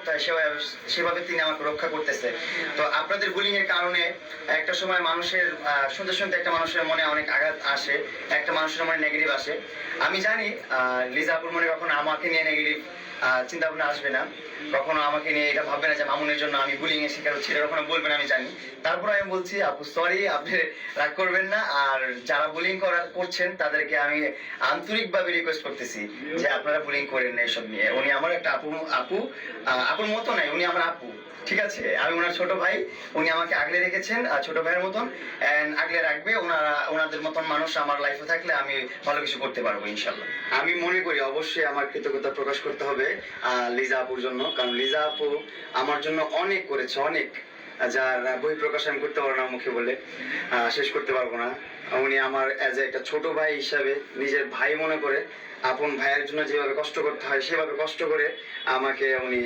করতে হয় সেভাবে তিনি আমাকে রক্ষা করতেছে। তো আপনাদের বুলিং এর কারণে একটা সময় মানুষের শুনতে শুনতে একটা মানুষের মনে অনেক আঘাত আসে, একটা মানুষের মনে নেগেটিভ আসে। আমি জানি লিজা আপুর মনে কখনো আমাকে নিয়ে নেগেটিভ চিন্তা ভাবনা আসবে না, কখনো আমাকে নিয়ে এটা ভাববে না যে মামুনের জন্য আমি বুলিং এর শিকার হচ্ছি, এটা কখনো বলবেন আমি জানি। তারপর আমি বলছি আপু সরি, আপনি রাগ করবেন না। আর যারা বুলিং করছেন তাদেরকে আমি আন্তরিকভাবে রিকোয়েস্ট করতেছি যে আপনারা বুলিং করেন না এসব নিয়ে। উনি আমার একটা আপুর মতো নাই, উনি আমার আপু, ঠিক আছে? আমি ওনার ছোট ভাই, উনি আমাকে আগলে রেখেছেন ছোট ভাইয়ের মতন, এন্ড আগলে রাখবে। ওনাদের মতন মানুষ আমার লাইফে থাকলে আমি ভালো কিছু করতে পারবো ইনশাল্লাহ। আমি মনে করি অবশ্যই আমার কৃতজ্ঞতা প্রকাশ করতে হবে লিজা আপুর জন্য, কারণ লিজা আপু আমার জন্য অনেক করেছে, অনেক, যার বই প্রকাশ আমি করতে পারবো না, মুখে বলে শেষ করতে পারবো না। উনি আমার এজ একটা ছোট ভাই হিসাবে নিজের ভাই মনে করে, আপন ভাইয়ের জন্য যেভাবে কষ্ট করতে হয় সেভাবে কষ্ট করে আমাকে উনি